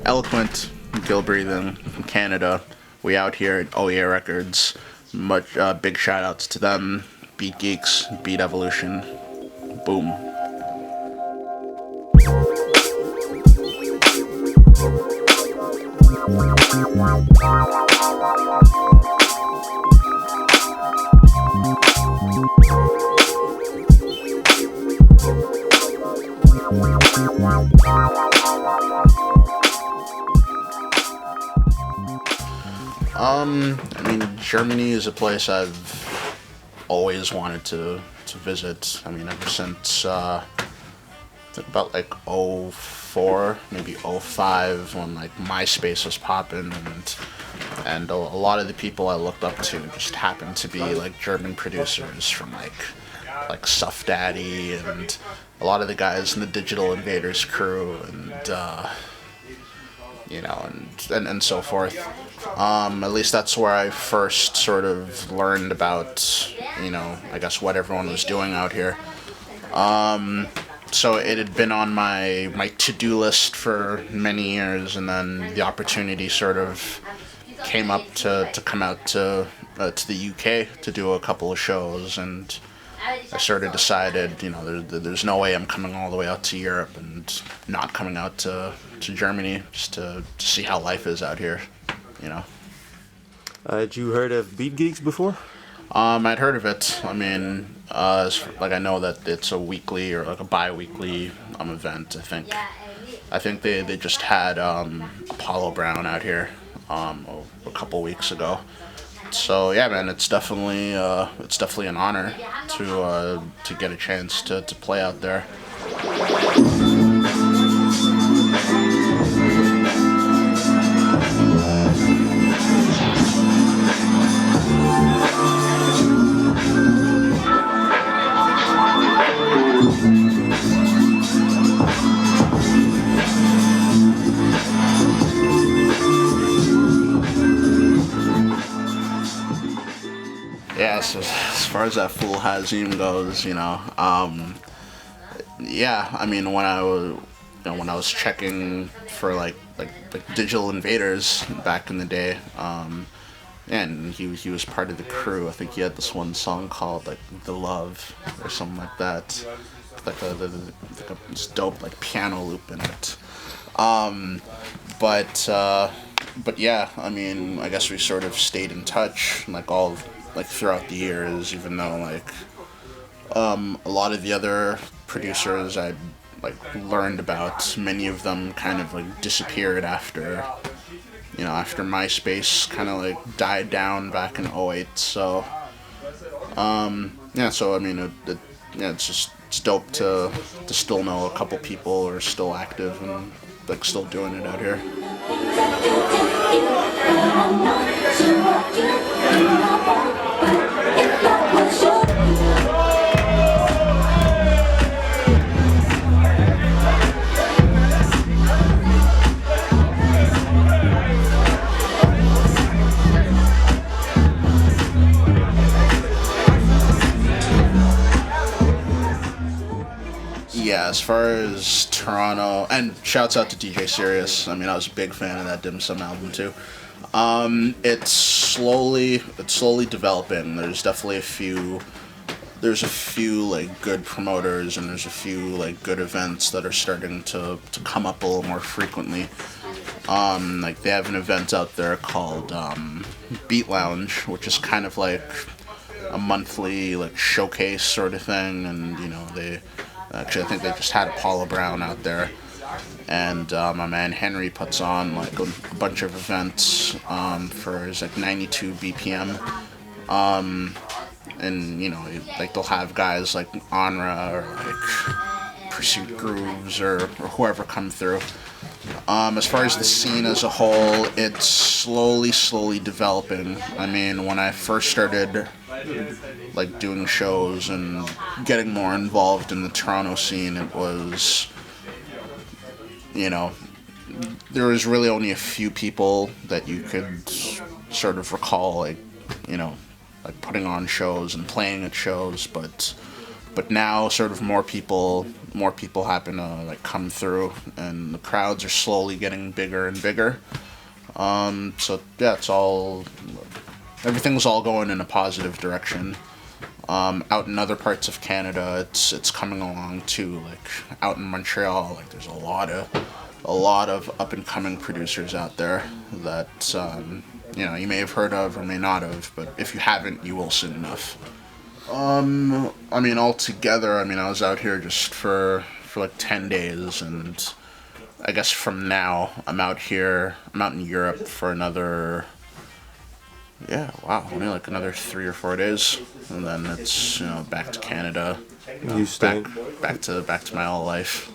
Elaquent, Gill Breathing from Canada. We out here at Oye Records. Much big shout outs to them. BeatGeeks, BeatEvolution. Boom. I mean, Germany is a place I've always wanted to visit. I mean, ever since I think about like '04, maybe '05, when like MySpace was popping, and a lot of the people I looked up to just happened to be like German producers from like Suff Daddy and a lot of the guys in the Digital Invaders crew and and so forth. At least that's where I first sort of learned about, I guess what everyone was doing out here. So it had been on my to-do list for many years, and then the opportunity sort of came up to come out to the UK to do a couple of shows, and I sort of decided, there's no way I'm coming all the way out to Europe and not coming out to Germany just to see how life is out here, Had you heard of BeatGeeks before? I'd heard of it. I mean, I know that it's a weekly or like a bi-weekly event. I think they just had Apollo Brown out here a couple weeks ago. So yeah, man, it's definitely an honor to get a chance to play out there. Yeah, so as far as that Full Hazim goes, yeah, I mean when I was checking for like Digital Invaders back in the day, and he was part of the crew. I think he had this one song called like "The Love" or something like that, like this dope like piano loop in it. But yeah, I mean, I guess we sort of stayed in touch like throughout the years, even though like a lot of the other producers I'd like learned about, many of them kind of like disappeared after MySpace kind of like died down back in '08. So yeah, so I mean it's dope to still know a couple people who are still active and like still doing it out here. Yeah, as far as Toronto, and shouts out to DJ Sirius. I mean, I was a big fan of that Dim Sum album too. It's slowly developing. There's definitely there's a few like good promoters, and there's a few like good events that are starting to come up a little more frequently. Like they have an event out there called Beat Lounge, which is kind of like a monthly like showcase sort of thing, and they actually I think they just had Apollo Brown out there, and my man Henry puts on like a bunch of events for his like 92 BPM, and like they'll have guys like Onra or like Pursuit Grooves or whoever come through. As far as the scene as a whole, it's slowly developing. I mean, when I first started like doing shows and getting more involved in the Toronto scene, it was, there was really only a few people that you could sort of recall, like, like putting on shows and playing at shows, but now sort of more people happen to like come through, and the crowds are slowly getting bigger and bigger. So yeah, everything's all going in a positive direction. Out in other parts of Canada, it's coming along too. Like out in Montreal, like there's a lot of up and coming producers out there that you may have heard of or may not have, but if you haven't, you will soon enough. Altogether, I was out here just for like 10 days, and I guess from now, I'm out in Europe for another, only like another 3 or 4 days, and then it's, back to Canada, You staying? back to my old life.